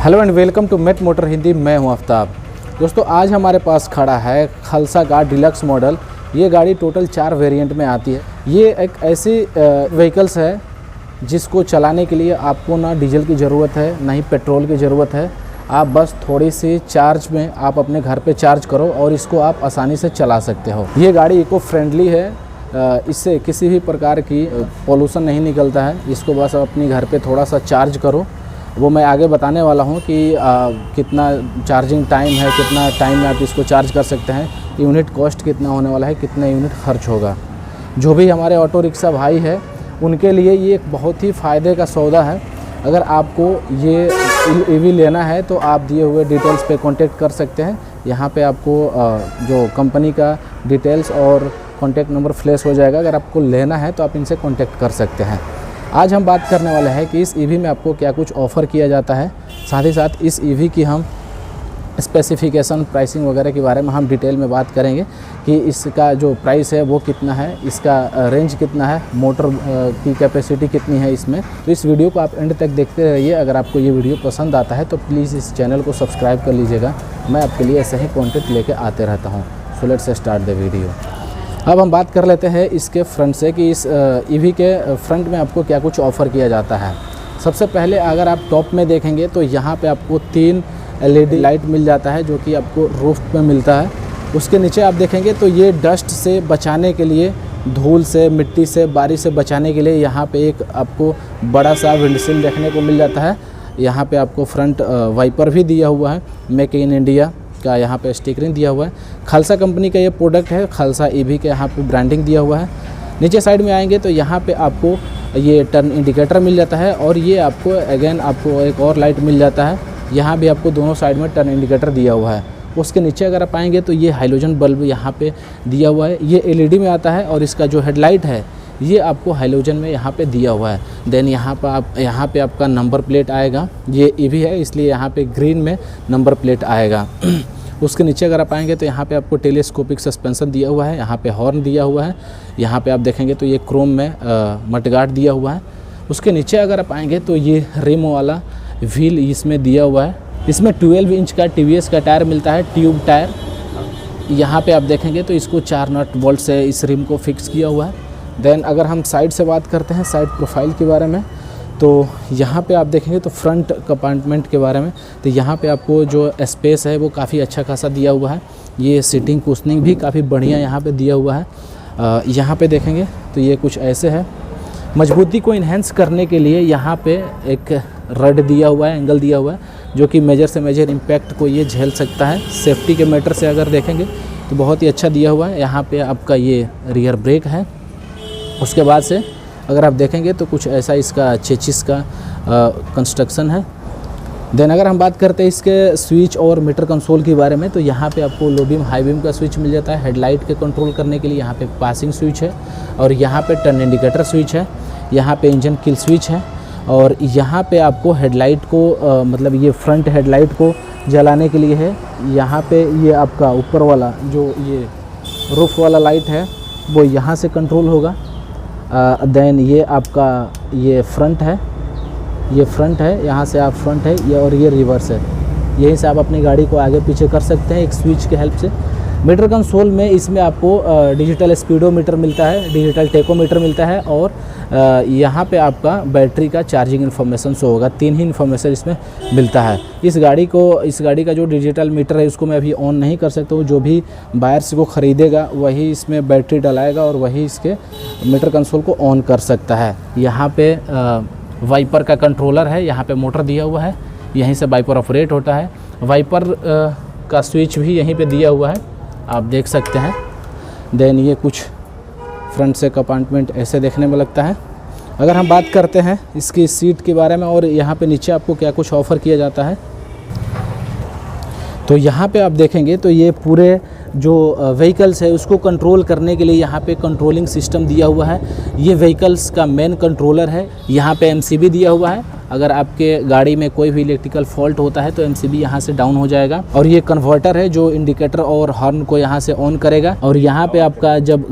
Hello and welcome to met motor Hindi. मैं हूं आफ्ताब। दोस्तों आज हमारे पास खड़ा है खालसा गार्ड डिलक्स मॉडल। ये गाड़ी टोटल 4 वेरिएंट में आती है। ये एक ऐसी व्हीकल्स है जिसको चलाने के लिए आपको ना डीजल की ज़रूरत है ना ही पेट्रोल की ज़रूरत है। आप बस थोड़ी सी चार्ज में आप अपने घर पे चार्ज करो और इसको आप आसानी से चला सकते हो। ये गाड़ी इको फ्रेंडली है, इससे किसी भी प्रकार की पोल्यूशन नहीं निकलता है। इसको बस अपने घर पे थोड़ा सा चार्ज करो, वो मैं आगे बताने वाला हूँ कि कितना चार्जिंग टाइम है, कितना टाइम में आप इसको चार्ज कर सकते हैं, यूनिट कॉस्ट कितना होने वाला है, कितना यूनिट खर्च होगा। जो भी हमारे ऑटो रिक्शा भाई है उनके लिए ये एक बहुत ही फ़ायदे का सौदा है। अगर आपको ये ईवी लेना है तो आप दिए हुए डिटेल्स पे कांटेक्ट कर सकते हैं। यहाँ पे आपको जो कंपनी का डिटेल्स और कॉन्टैक्ट नंबर फ्लैश हो जाएगा। अगर आपको लेना है तो आप इनसे कॉन्टैक्ट कर सकते हैं। आज हम बात करने वाले हैं कि इस ईवी में आपको क्या कुछ ऑफ़र किया जाता है, साथ ही साथ इस ईवी की हम स्पेसिफिकेशन, प्राइसिंग वगैरह के बारे में हम डिटेल में बात करेंगे कि इसका जो प्राइस है वो कितना है, इसका रेंज कितना है, मोटर की कैपेसिटी कितनी है इसमें। तो इस वीडियो को आप एंड तक देखते रहिए। अगर आपको ये वीडियो पसंद आता है तो प्लीज़ इस चैनल को सब्सक्राइब कर लीजिएगा। मैं आपके लिए ऐसे ही कॉन्टेंट लेके आते रहता हूँ। So let's start the video. अब हम बात कर लेते हैं इसके फ्रंट से कि इस ईवी के फ्रंट में आपको क्या कुछ ऑफ़र किया जाता है। सबसे पहले अगर आप टॉप में देखेंगे तो यहाँ पे आपको 3 LED लाइट मिल जाता है जो कि आपको रूफ पे मिलता है। उसके नीचे आप देखेंगे तो ये डस्ट से बचाने के लिए, धूल से, मिट्टी से, बारिश से बचाने के लिए यहाँ पे एक आपको बड़ा सा विंडशील्ड देखने को मिल जाता है। यहाँ पे आपको फ्रंट वाइपर भी दिया हुआ है, मेक इन इंडिया का यहाँ पे स्टिकरिंग दिया हुआ है। खालसा कंपनी का ये प्रोडक्ट है, खालसा ईवी के यहाँ पे ब्रांडिंग दिया हुआ है। नीचे साइड में आएंगे तो यहाँ पे आपको ये टर्न इंडिकेटर मिल जाता है और ये आपको अगेन आपको एक और लाइट मिल जाता है। यहाँ भी आपको दोनों साइड में टर्न इंडिकेटर दिया हुआ है। उसके नीचे अगर आप आएंगे तो ये हाइलोजन बल्ब यहाँ पे दिया हुआ है। ये LED में आता है और इसका जो हेडलाइट है ये आपको हाइलोजन में यहाँ पे दिया हुआ है। देन यहाँ पे आपका नंबर प्लेट आएगा। ये ईवी है इसलिए यहाँ पे ग्रीन में नंबर प्लेट आएगा। उसके नीचे अगर आप आएंगे तो यहाँ पे आपको टेलीस्कोपिक सस्पेंशन दिया हुआ है। यहाँ पे हॉर्न दिया हुआ है। यहाँ पे आप देखेंगे तो ये क्रोम में मडगार्ड दिया हुआ है। उसके नीचे अगर आप आएंगे तो ये रिम वाला व्हील इसमें दिया हुआ है। इसमें 12 इंच का TVS का टायर मिलता है, ट्यूब टायर। यहाँ पे आप देखेंगे तो इसको 4 नट बोल्ट से इस रिम को फिक्स किया हुआ है। देन अगर हम साइड से बात करते हैं, साइड प्रोफाइल के बारे में, तो यहाँ पे आप देखेंगे तो फ्रंट कंपार्टमेंट के बारे में, तो यहाँ पे आपको जो स्पेस है वो काफ़ी अच्छा खासा दिया हुआ है। ये सीटिंग कुशनिंग भी काफ़ी बढ़िया यहाँ पे दिया हुआ है। यहाँ पे देखेंगे तो ये कुछ ऐसे है। मजबूती को इन्हेंस करने के लिए यहाँ पे एक रड दिया हुआ है, एंगल दिया हुआ है, जो कि मेजर से मेजर इम्पैक्ट को ये झेल सकता है। सेफ्टी के मैटर से अगर देखेंगे तो बहुत ही अच्छा दिया हुआ है। यहाँ पे आपका ये रियर ब्रेक है। उसके बाद से अगर आप देखेंगे तो कुछ ऐसा इसका चेचिस का कंस्ट्रक्शन है। देन अगर हम बात करते हैं इसके स्विच और मीटर कंसोल के बारे में, तो यहाँ पे आपको लो बीम हाई बीम का स्विच मिल जाता है। हेडलाइट के कंट्रोल करने के लिए यहाँ पे पासिंग स्विच है और यहाँ पे टर्न इंडिकेटर स्विच है। यहाँ पे इंजन किल स्विच है और यहाँ पे आपको हेडलाइट को मतलब ये फ्रंट हेडलाइट को जलाने के लिए है। यहाँ पे ये आपका ऊपर वाला जो ये रूफ वाला लाइट है वो यहाँ से कंट्रोल होगा। देन ये आपका ये फ्रंट है, यहाँ से आप फ्रंट है ये, और ये रिवर्स है। यहीं से आप अपनी गाड़ी को आगे पीछे कर सकते हैं एक स्विच के हेल्प से। मीटर कंसोल में इसमें आपको डिजिटल स्पीडोमीटर मिलता है, डिजिटल टेकोमीटर मिलता है और यहाँ पे आपका बैटरी का चार्जिंग इन्फॉर्मेशन शो होगा। 3 ही इन्फॉर्मेशन इसमें मिलता है। इस गाड़ी का जो डिजिटल मीटर है उसको मैं अभी ऑन नहीं कर सकता हूँ। जो भी बायर्स को ख़रीदेगा वही इसमें बैटरी डलाएगा और वही इसके मीटर कंसोल को ऑन कर सकता है। यहाँ पे वाइपर का कंट्रोलर है, यहाँ पे मोटर दिया हुआ है, यहीं से वाइपर ऑपरेट होता है। वाइपर का स्विच भी यहीं पे दिया हुआ है, आप देख सकते हैं। देन ये कुछ फ्रंट से कंपार्टमेंट ऐसे देखने में लगता है। अगर हम बात करते हैं इसकी सीट के बारे में और यहाँ पे नीचे आपको क्या कुछ ऑफ़र किया जाता है, तो यहाँ पे आप देखेंगे तो ये पूरे जो व्हीकल्स है उसको कंट्रोल करने के लिए यहाँ पे कंट्रोलिंग सिस्टम दिया हुआ है। ये व्हीकल्स का मेन कंट्रोलर है। यहाँ पे MCB दिया हुआ है। अगर आपके गाड़ी में कोई भी इलेक्ट्रिकल फॉल्ट होता है तो एमसीबी यहाँ से डाउन हो जाएगा। और ये कन्वर्टर है जो इंडिकेटर और हॉर्न को यहाँ से ऑन करेगा, और यहाँ पे आपका जब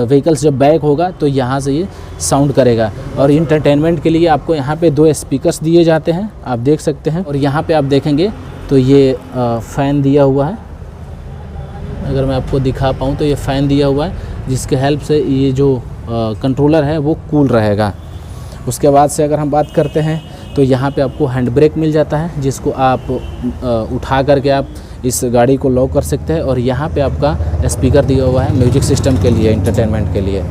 व्हीकल्स जब बैक होगा तो यहाँ से ये साउंड करेगा। और इंटरटेनमेंट के लिए आपको यहाँ पे 2 स्पीकर्स दिए जाते हैं, आप देख सकते हैं। और यहाँ पे आप देखेंगे तो ये फ़ैन दिया हुआ है, अगर मैं आपको दिखा पाऊँ तो ये फ़ैन दिया हुआ है जिसके हेल्प से ये जो कंट्रोलर है वो कूल रहेगा। उसके बाद से अगर हम बात करते हैं तो यहाँ पे आपको हैंड ब्रेक मिल जाता है, जिसको आप उठा करके आप इस गाड़ी को लॉक कर सकते हैं। और यहाँ पे आपका स्पीकर दिया हुआ है म्यूजिक सिस्टम के लिए, इंटरटेनमेंट के लिए।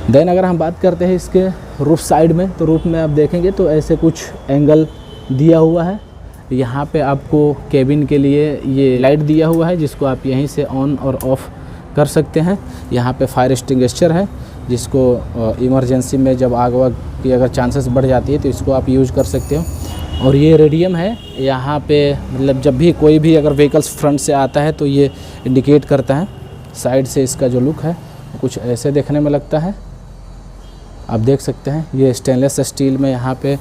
देन अगर हम बात करते हैं इसके रूफ साइड में, तो रूफ में आप देखेंगे तो ऐसे कुछ एंगल दिया हुआ है। यहाँ पे आपको केबिन के लिए ये लाइट दिया हुआ है जिसको आप यहीं से ऑन और ऑफ़ कर सकते हैं। यहाँ पे फायर एक्सटिंग्विशर है जिसको इमरजेंसी में जब आग वाग की अगर चांसेस बढ़ जाती है तो इसको आप यूज़ कर सकते हो। और ये रेडियम है, यहाँ पे मतलब जब भी कोई भी अगर व्हीकल्स फ्रंट से आता है तो ये इंडिकेट करता है। साइड से इसका जो लुक है कुछ ऐसे देखने में लगता है, आप देख सकते हैं। ये स्टेनलेस स्टील में यहाँ पे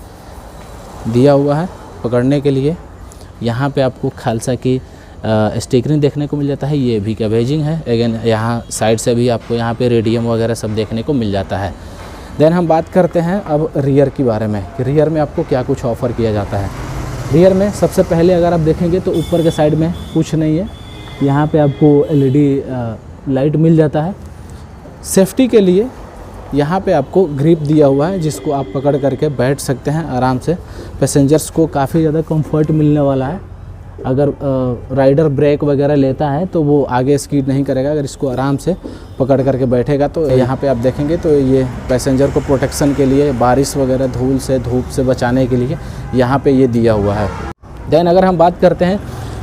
दिया हुआ है पकड़ने के लिए। यहाँ पे आपको खालसा की स्टिकरिंग देखने को मिल जाता है, ये भी कैबेजिंग है। अगेन यहाँ साइड से भी आपको यहाँ पे रेडियम वगैरह सब देखने को मिल जाता है। देन हम बात करते हैं अब रियर के बारे में कि रियर में आपको क्या कुछ ऑफ़र किया जाता है। रियर में सबसे पहले अगर आप देखेंगे तो ऊपर के साइड में कुछ नहीं है, यहाँ पे आपको LED लाइट मिल जाता है। सेफ्टी के लिए यहाँ पे आपको ग्रिप दिया हुआ है जिसको आप पकड़ करके बैठ सकते हैं आराम से। पैसेंजर्स को काफ़ी ज़्यादा कंफर्ट मिलने वाला है। अगर राइडर ब्रेक वगैरह लेता है तो वो आगे स्कीड नहीं करेगा, अगर इसको आराम से पकड़ करके बैठेगा तो यहाँ पे आप देखेंगे तो ये पैसेंजर को प्रोटेक्शन के लिए, बारिश वगैरह धूल से धूप से बचाने के लिए यहाँ पे ये दिया हुआ है। देन अगर हम बात करते हैं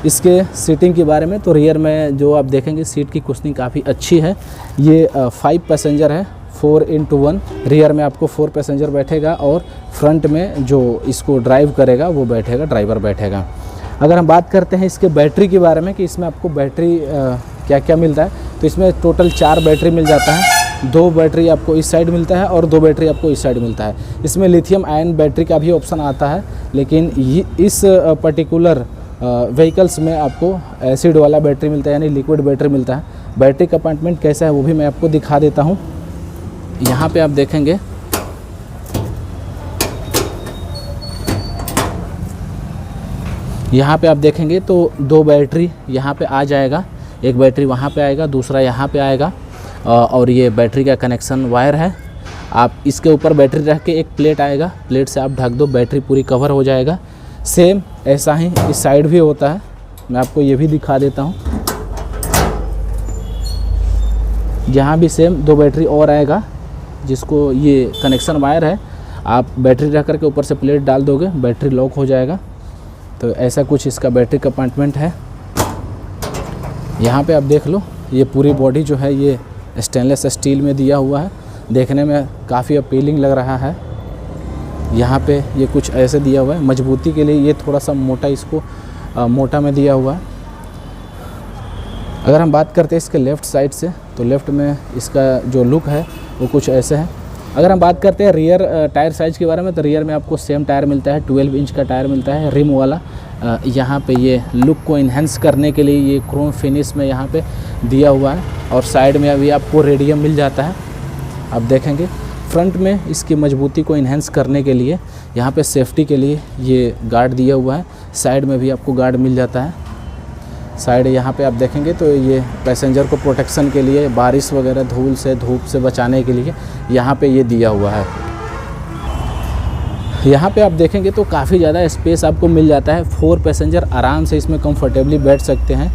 इसके सीटिंग के बारे में, तो रियर में जो आप देखेंगे सीट की कुशनिंग काफ़ी अच्छी है। ये 5 पैसेंजर है, 4x1। रियर में आपको 4 पैसेंजर बैठेगा और फ्रंट में जो इसको ड्राइव करेगा वो बैठेगा, ड्राइवर बैठेगा। अगर हम बात करते हैं इसके बैटरी के बारे में कि इसमें आपको बैटरी क्या क्या मिलता है, तो इसमें टोटल 4 बैटरी मिल जाता है। 2 बैटरी आपको इस साइड मिलता है और 2 बैटरी आपको इस साइड मिलता है। इसमें लिथियम आयन बैटरी का भी ऑप्शन आता है, लेकिन इस पर्टिकुलर व्हीकल्स में आपको एसिड वाला बैटरी मिलता है, यानी लिक्विड बैटरी मिलता है। बैटरी कंपार्टमेंट कैसा है वो भी मैं आपको दिखा देता हूँ। यहाँ पे आप देखेंगे तो 2 बैटरी यहाँ पे आ जाएगा, एक बैटरी वहाँ पे आएगा, दूसरा यहाँ पे आएगा। और ये बैटरी का कनेक्शन वायर है। आप इसके ऊपर बैटरी रख के एक प्लेट आएगा, प्लेट से आप ढक दो, बैटरी पूरी कवर हो जाएगा। सेम ऐसा ही इस साइड भी होता है, मैं आपको ये भी दिखा देता हूँ। यहाँ भी सेम 2 बैटरी और आएगा, जिसको ये कनेक्शन वायर है, आप बैटरी रख करके ऊपर से प्लेट डाल दोगे, बैटरी लॉक हो जाएगा। तो ऐसा कुछ इसका बैटरी कंपार्टमेंट है। यहाँ पे आप देख लो, ये पूरी बॉडी जो है ये स्टेनलेस स्टील में दिया हुआ है, देखने में काफ़ी अपीलिंग लग रहा है। यहाँ पे ये कुछ ऐसे दिया हुआ है, मजबूती के लिए ये थोड़ा सा मोटा, इसको मोटा में दिया हुआ है। अगर हम बात करते हैं इसके लेफ़्ट साइड से, तो लेफ़्ट में इसका जो लुक है वो कुछ ऐसे है। अगर हम बात करते हैं रियर टायर साइज़ के बारे में, तो रियर में आपको सेम टायर मिलता है, 12 इंच का टायर मिलता है, रिम वाला। यहाँ पे ये लुक को इन्हेंस करने के लिए ये क्रोम फिनिश में यहाँ पे दिया हुआ है। और साइड में अभी आपको रेडियम मिल जाता है, आप देखेंगे। फ्रंट में इसकी मजबूती को इन्हेंस करने के लिए यहाँ पे सेफ्टी के लिए ये गार्ड दिया हुआ है। साइड में भी आपको गार्ड मिल जाता है। साइड यहाँ पे आप देखेंगे तो ये पैसेंजर को प्रोटेक्शन के लिए, बारिश वगैरह धूल से धूप से बचाने के लिए यहाँ पे ये दिया हुआ है। यहाँ पे आप देखेंगे तो काफ़ी ज़्यादा स्पेस आपको मिल जाता है। 4 पैसेंजर आराम से इसमें कंफर्टेबली बैठ सकते हैं।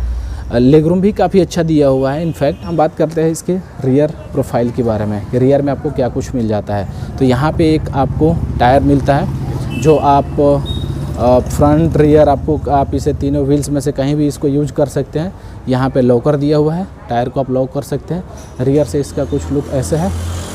लेग रूम भी काफ़ी अच्छा दिया हुआ है। इनफैक्ट हम बात करते हैं इसके रियर प्रोफाइल के बारे में कि रियर में आपको क्या कुछ मिल जाता है। तो यहाँ पे एक आपको टायर मिलता है जो आप फ्रंट रियर आप इसे तीनों व्हील्स में से कहीं भी इसको यूज कर सकते हैं। यहाँ पे लॉकर दिया हुआ है, टायर को आप लॉक कर सकते हैं। रियर से इसका कुछ लुक ऐसे है।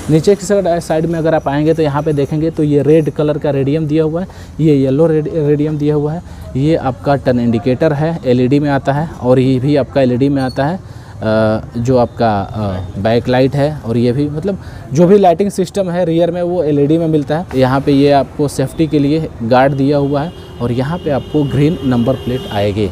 नीचे की साइड में अगर आप आएंगे तो यहाँ पे देखेंगे तो ये रेड कलर का रेडियम दिया हुआ है, ये येलो रेडियम दिया हुआ है। ये आपका टर्न इंडिकेटर है, LED में आता है, और ये भी आपका LED में आता है। जो आपका बैक लाइट है, और ये भी मतलब जो भी लाइटिंग सिस्टम है रियर में वो एलईडी में मिलता है। यहाँ पे ये आपको सेफ्टी के लिए गार्ड दिया हुआ है, और यहाँ पे आपको ग्रीन नंबर प्लेट आएगी।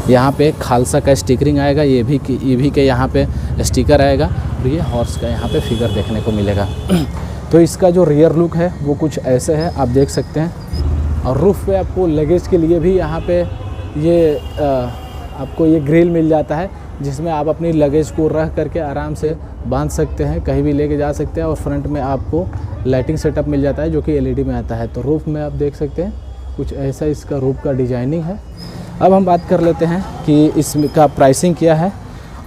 यहाँ पे खालसा का स्टिकरिंग आएगा, ये भी के यहाँ पे स्टिकर आएगा, और ये हॉर्स का यहाँ पे फिगर देखने को मिलेगा। तो इसका जो रियर लुक है वो कुछ ऐसे है, आप देख सकते हैं। और रूफ़ पे आपको लगेज के लिए भी यहाँ पे ये आपको ये ग्रिल मिल जाता है, जिसमें आप अपनी लगेज को रख करके आराम से बांध सकते हैं, कहीं भी लेके जा सकते हैं। और फ्रंट में आपको लाइटिंग सेटअप मिल जाता है जो कि एलईडी में आता है। तो रूफ़ में आप देख सकते हैं कुछ ऐसा इसका रूफ़ का डिजाइनिंग है। अब हम बात कर लेते हैं कि इसका प्राइसिंग क्या है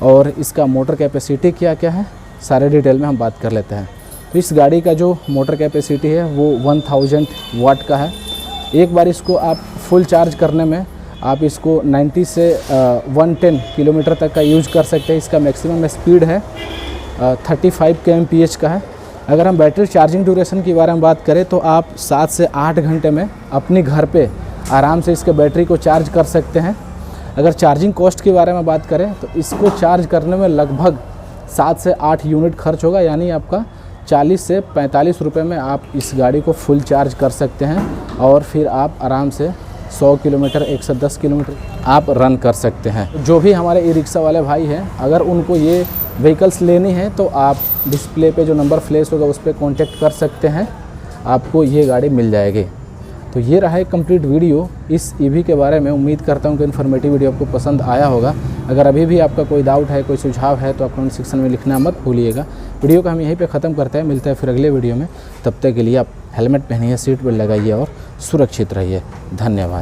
और इसका मोटर कैपेसिटी क्या क्या है, सारे डिटेल में हम बात कर लेते हैं। तो इस गाड़ी का जो मोटर कैपेसिटी है वो 1000 वाट का है। एक बार इसको आप फुल चार्ज करने में आप इसको 90 से 110 किलोमीटर तक का यूज कर सकते हैं। इसका मैक्सिमम स्पीड है 35 kmph का है। अगर हम बैटरी चार्जिंग ड्यूरेशन के बारे में बात करें तो आप 7 से 8 घंटे में अपने घर पे आराम से इसके बैटरी को चार्ज कर सकते हैं। अगर चार्जिंग कॉस्ट के बारे में बात करें तो इसको चार्ज करने में लगभग 7 से 8 यूनिट खर्च होगा, यानी आपका 40 से 45 रुपये में आप इस गाड़ी को फुल चार्ज कर सकते हैं, और फिर आप आराम से 100 किलोमीटर 110 किलोमीटर आप रन कर सकते हैं। जो भी हमारे ई रिक्शा वाले भाई हैं, अगर उनको ये व्हीकल्स लेनी है तो आप डिस्प्ले पे जो नंबर फ्लैश होगा उस पर कॉन्टेक्ट कर सकते हैं, आपको ये गाड़ी मिल जाएगी। तो ये रहा है कंप्लीट वीडियो इस ईवी के बारे में। उम्मीद करता हूँ कि इन्फॉर्मेटिव वीडियो आपको पसंद आया होगा। अगर अभी भी आपका कोई डाउट है, कोई सुझाव है, तो आप कमेंट सेक्शन में लिखना मत भूलिएगा। वीडियो को हम यहीं पे ख़त्म करते हैं, मिलता है फिर अगले वीडियो में। तब तक के लिए आप हेलमेट पहनिए, सीट बेल्ट लगाइए और सुरक्षित रहिए। धन्यवाद।